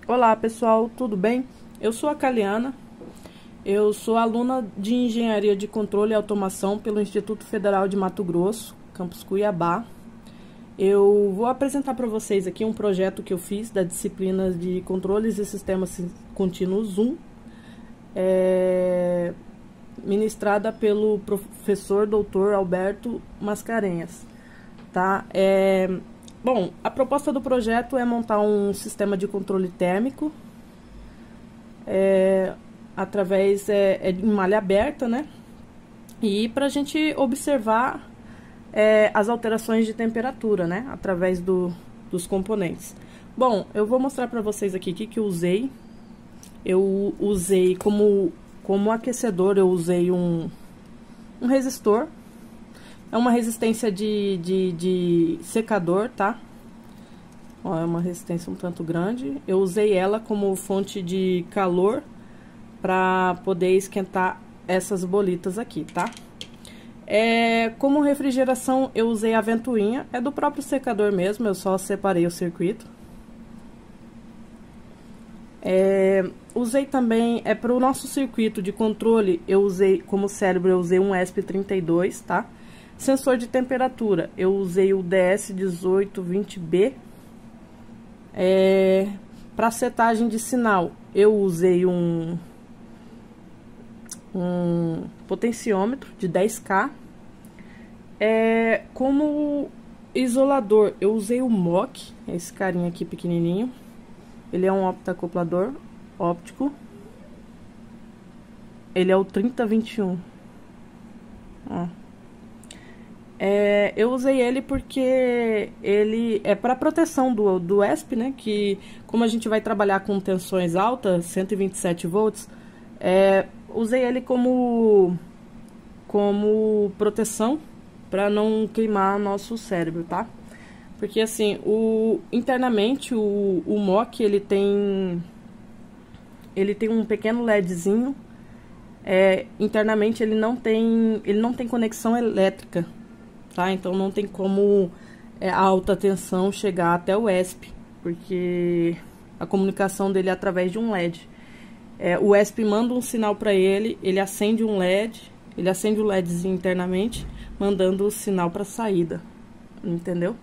Olá pessoal, tudo bem? Eu sou a Caliana, eu sou aluna de Engenharia de Controle e Automação pelo Instituto Federal de Mato Grosso, campus Cuiabá. Eu vou apresentar para vocês aqui um projeto que eu fiz da disciplina de Controles e Sistemas Contínuos 1, ministrada pelo professor Dr. Alberto Mascarenhas, tá? Bom, a proposta do projeto é montar um sistema de controle térmico através de malha aberta, né? E para a gente observar as alterações de temperatura, né? Através dos componentes. Bom, eu vou mostrar para vocês aqui o que eu usei. Eu usei como aquecedor, eu usei um resistor. É uma resistência de secador, tá? Ó, é uma resistência um tanto grande. Eu usei ela como fonte de calor para poder esquentar essas bolitas aqui, tá? Como refrigeração, eu usei a ventoinha. É do próprio secador mesmo, eu só separei o circuito. Usei também, para o nosso circuito de controle, eu usei como cérebro, eu usei um ESP32, tá? Sensor de temperatura, eu usei o DS1820B. Para setagem de sinal, eu usei um potenciômetro de 10K. Como isolador, eu usei o MOC, esse carinha aqui pequenininho. Ele é um optacoplador óptico. Ele é o 3021. Ó. Eu usei ele porque ele é para proteção do ESP, né? Que como a gente vai trabalhar com tensões altas, 127 volts, usei ele como proteção para não queimar nosso cérebro, tá? Porque assim, internamente o MOC ele tem um pequeno LEDzinho. Internamente ele não tem conexão elétrica. Tá? Então não tem como a alta tensão chegar até o ESP, porque a comunicação dele é através de um LED. O ESP manda um sinal para ele, ele acende um LED, ele acende o LEDzinho internamente, mandando o sinal para a saída, entendeu?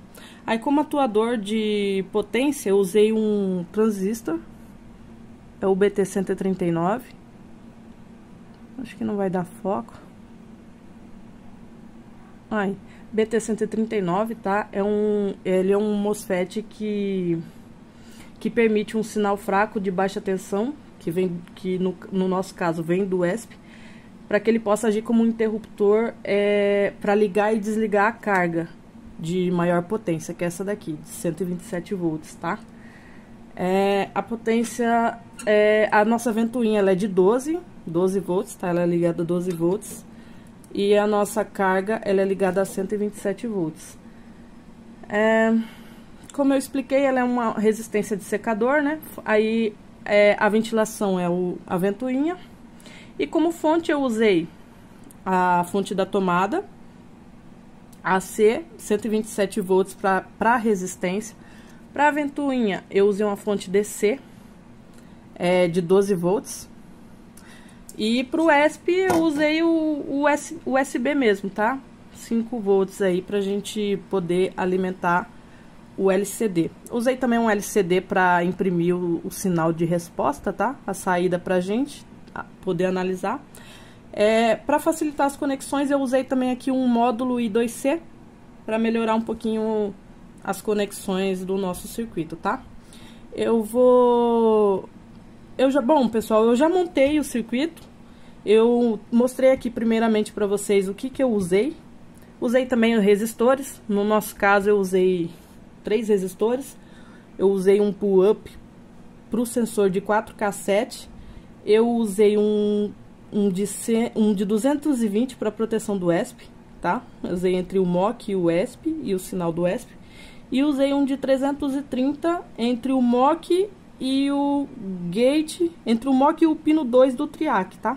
Aí como atuador de potência, eu usei um transistor, é o BT139, acho que não vai dar foco. BT139, tá? Ele é um MOSFET que permite um sinal fraco de baixa tensão, que no nosso caso vem do ESP, para que ele possa agir como um interruptor para ligar e desligar a carga de maior potência, que é essa daqui, de 127 volts, tá? A potência, a nossa ventoinha ela é de 12 volts, tá? Ela é ligada a 12 volts. E a nossa carga, ela é ligada a 127 volts. Como eu expliquei, ela é uma resistência de secador, né? Aí, a ventilação é a ventoinha. E como fonte, eu usei a fonte da tomada, AC, 127 volts para resistência. Para a ventoinha, eu usei uma fonte DC, de 12 volts. E pro ESP eu usei o USB mesmo, tá? 5 volts aí pra gente poder alimentar o LCD. Usei também um LCD para imprimir o sinal de resposta, tá? A saída pra gente poder analisar. Para facilitar as conexões, eu usei também aqui um módulo I2C para melhorar um pouquinho as conexões do nosso circuito, tá? Bom, pessoal, eu já montei o circuito. Eu mostrei aqui primeiramente para vocês o que eu usei. Usei também os resistores. No nosso caso, eu usei 3 resistores. Eu usei um pull-up para o sensor de 4K7. Eu usei um de 220 para proteção do ESP, tá? Eu usei entre o MOC e o ESP e o sinal do ESP. E usei um de 330 entre o MOC e o gate, entre o MOC e o pino 2 do TRIAC, tá?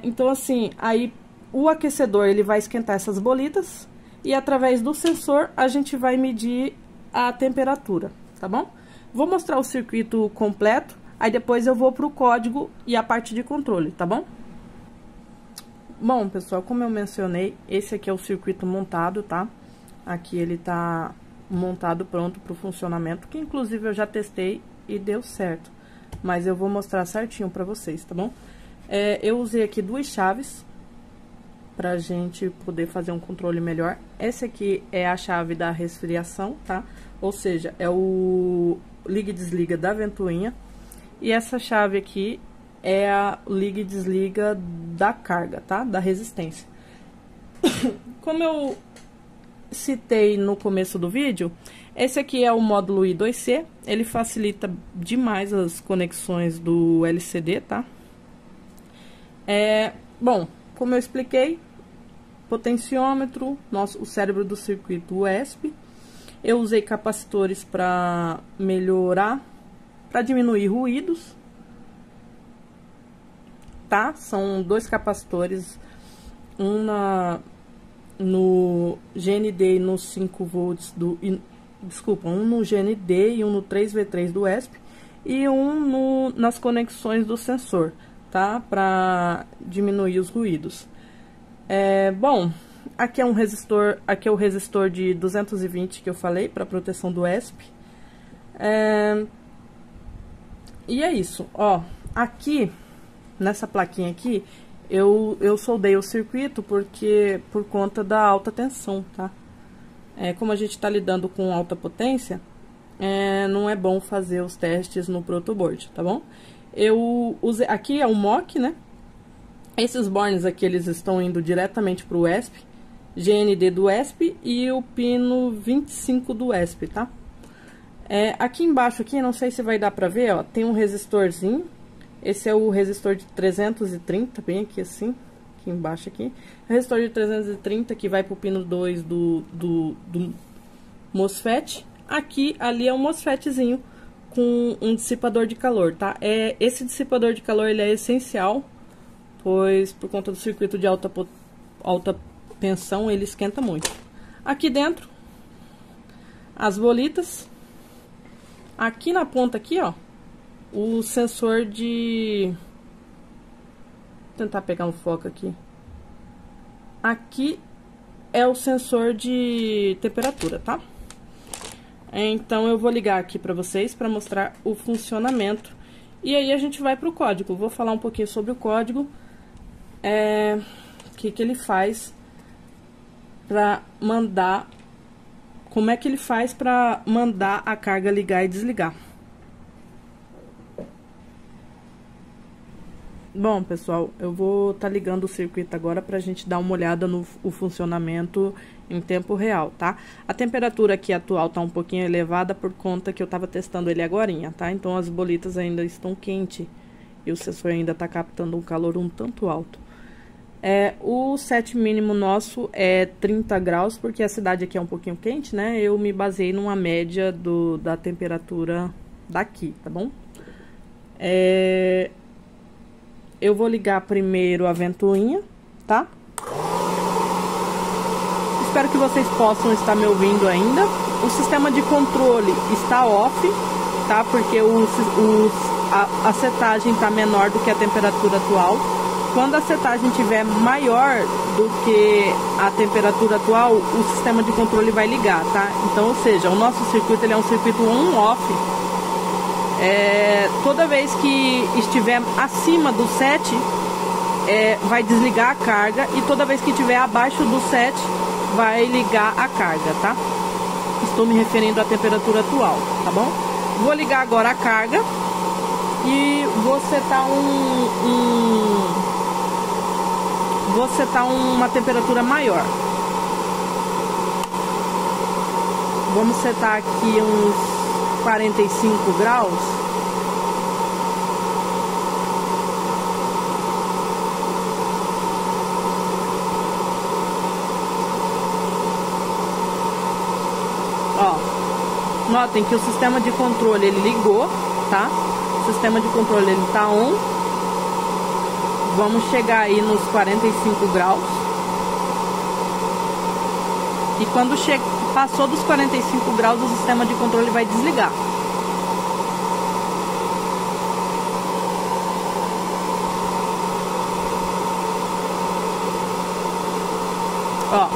Então assim, aí o aquecedor ele vai esquentar essas bolitas e através do sensor a gente vai medir a temperatura, tá bom? Vou mostrar o circuito completo, aí depois eu vou pro código e a parte de controle, tá bom? Bom, pessoal, como eu mencionei, esse aqui é o circuito montado, tá? Aqui ele tá montado pronto pro funcionamento, que inclusive eu já testei e deu certo. Mas eu vou mostrar certinho pra vocês, tá bom? Eu usei aqui 2 chaves pra gente poder fazer um controle melhor. Essa aqui é a chave da resfriação, tá? Ou seja, é o liga e desliga da ventoinha. E essa chave aqui é a liga e desliga da carga, tá? Da resistência. Como eu citei no começo do vídeo, esse aqui é o módulo I2C. Ele facilita demais as conexões do LCD, tá? Bom, como eu expliquei, potenciômetro, o cérebro do circuito USB. Eu usei capacitores para melhorar, para diminuir ruídos, tá? São 2 capacitores, um no GND e no 5 volts um no GND e um no 3V3 do ESP e um nas conexões do sensor, tá? Para diminuir os ruídos. Bom, aqui é um resistor, aqui é o resistor de 220 que eu falei para proteção do ESP. E é isso, ó. Aqui nessa plaquinha aqui eu soldei o circuito por conta da alta tensão, tá? Como a gente está lidando com alta potência, não é bom fazer os testes no protoboard, tá bom? Eu usei, aqui é o MOC, né? Esses bornes aqui, eles estão indo diretamente para o ESP, GND do ESP e o pino 25 do ESP, tá? Aqui embaixo, aqui, não sei se vai dar pra ver, ó, tem um resistorzinho. Esse é o resistor de 330, bem aqui assim, aqui embaixo aqui. O resistor de 330 que vai pro pino 2 do MOSFET. Ali é um MOSFETzinho com um dissipador de calor, tá? Esse dissipador de calor, ele é essencial, pois por conta do circuito de alta tensão, ele esquenta muito. Aqui dentro, as bolitas. Aqui na ponta aqui, ó, o sensor de... Vou tentar pegar um foco aqui. Aqui é o sensor de temperatura, tá? Então, eu vou ligar aqui pra vocês pra mostrar o funcionamento. E aí, a gente vai pro código. Vou falar um pouquinho sobre o código. O que ele faz pra mandar... Como é que ele faz pra mandar a carga ligar e desligar. Bom, pessoal, eu vou estar ligando o circuito agora pra gente dar uma olhada no funcionamento em tempo real, tá? A temperatura aqui atual tá um pouquinho elevada por conta que eu tava testando ele agorinha, tá? Então as bolitas ainda estão quentes e o sensor ainda tá captando um calor um tanto alto. O set mínimo nosso é 30 graus, porque a cidade aqui é um pouquinho quente, né? Eu me baseei numa média da temperatura daqui, tá bom? Eu vou ligar primeiro a ventoinha, tá? Espero que vocês possam estar me ouvindo ainda. O sistema de controle está off, tá? Porque a setagem está menor do que a temperatura atual. Quando a setagem estiver maior do que a temperatura atual, o sistema de controle vai ligar, tá? Então, ou seja, o nosso circuito ele é um circuito on-off. Toda vez que estiver acima do 7, vai desligar a carga. E toda vez que estiver abaixo do 7, vai ligar a carga, tá? Estou me referindo à temperatura atual, tá bom? Vou ligar agora a carga. E vou setar vou setar uma temperatura maior. Vamos setar aqui uns 45 graus. Ó, notem que o sistema de controle ele ligou, tá? O sistema de controle ele tá on. Vamos chegar aí nos 45 graus. E quando passou dos 45 graus, o sistema de controle vai desligar. Ó,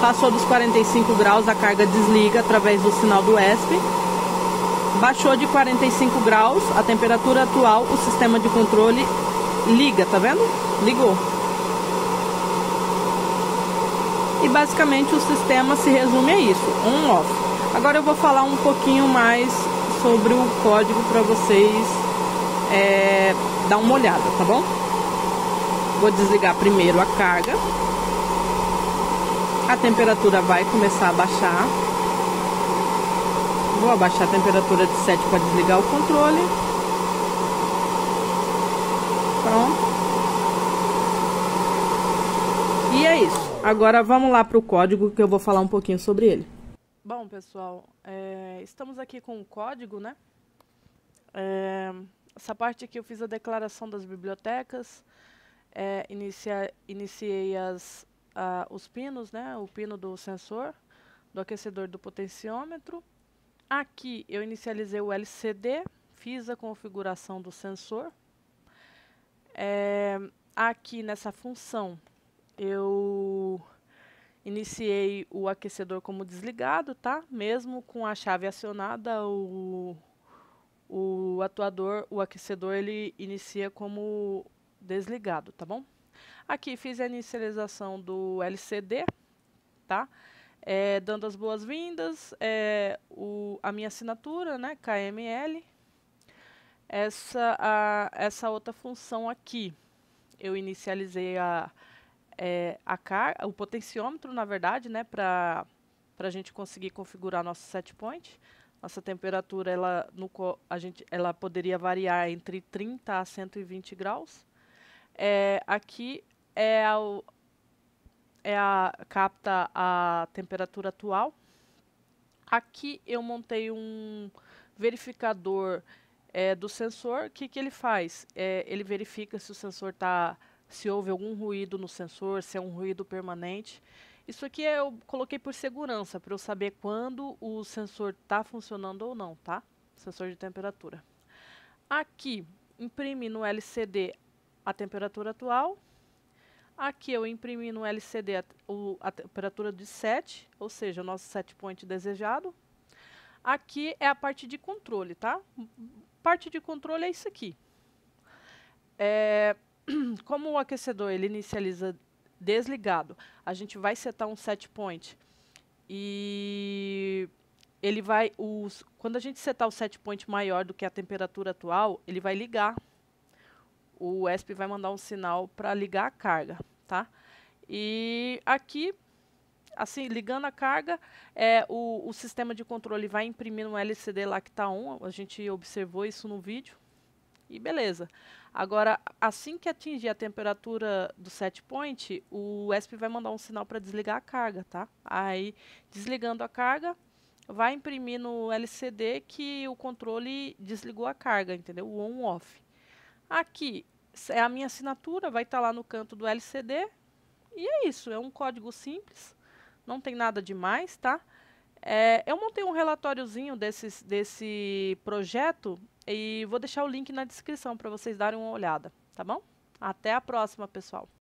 passou dos 45 graus, a carga desliga através do sinal do ESP. Baixou de 45 graus, a temperatura atual, o sistema de controle liga, tá vendo? Ligou. E basicamente o sistema se resume a isso, on-off. Agora eu vou falar um pouquinho mais sobre o código para vocês dar uma olhada, tá bom? Vou desligar primeiro a carga. A temperatura vai começar a baixar. Vou abaixar a temperatura de 7 para desligar o controle. Pronto. E é isso. Agora vamos lá para o código que eu vou falar um pouquinho sobre ele. Bom, pessoal, estamos aqui com o código, né? Essa parte aqui eu fiz a declaração das bibliotecas. Iniciei os pinos, né? O pino do sensor, do aquecedor do potenciômetro. Aqui eu inicializei o LCD, fiz a configuração do sensor. Aqui nessa função eu iniciei o aquecedor como desligado, tá? Mesmo com a chave acionada, o aquecedor, ele inicia como desligado, tá bom? Aqui fiz a inicialização do LCD, tá? Dando as boas-vindas, a minha assinatura, né, KML. Essa outra função aqui, eu inicializei o potenciômetro, na verdade, né, para a gente conseguir configurar nosso set point. Nossa temperatura, ela poderia variar entre 30 a 120 graus. Aqui capta a temperatura atual. Aqui eu montei um verificador do sensor. O que ele faz? Ele verifica se o sensor se houve algum ruído no sensor, se é um ruído permanente. Isso aqui eu coloquei por segurança, para eu saber quando o sensor está funcionando ou não, tá? Sensor de temperatura. Aqui, imprime no LCD a temperatura atual. Aqui eu imprimi no LCD a temperatura de set, ou seja, o nosso set point desejado. Aqui é a parte de controle, tá? Parte de controle é isso aqui. Como o aquecedor ele inicializa desligado, a gente vai setar um set point e ele vai quando a gente setar o set point maior do que a temperatura atual, ele vai ligar. O ESP vai mandar um sinal para ligar a carga, tá? E aqui, assim, ligando a carga, o sistema de controle vai imprimir no LCD lá que está on. A gente observou isso no vídeo. E beleza. Agora, assim que atingir a temperatura do set point, o ESP vai mandar um sinal para desligar a carga, tá? Aí, desligando a carga, vai imprimir no LCD que o controle desligou a carga, entendeu? O on-off. Aqui é a minha assinatura, vai estar lá no canto do LCD. E é isso, é um código simples, não tem nada demais, tá? Eu montei um relatóriozinho desse projeto e vou deixar o link na descrição para vocês darem uma olhada, tá bom? Até a próxima, pessoal!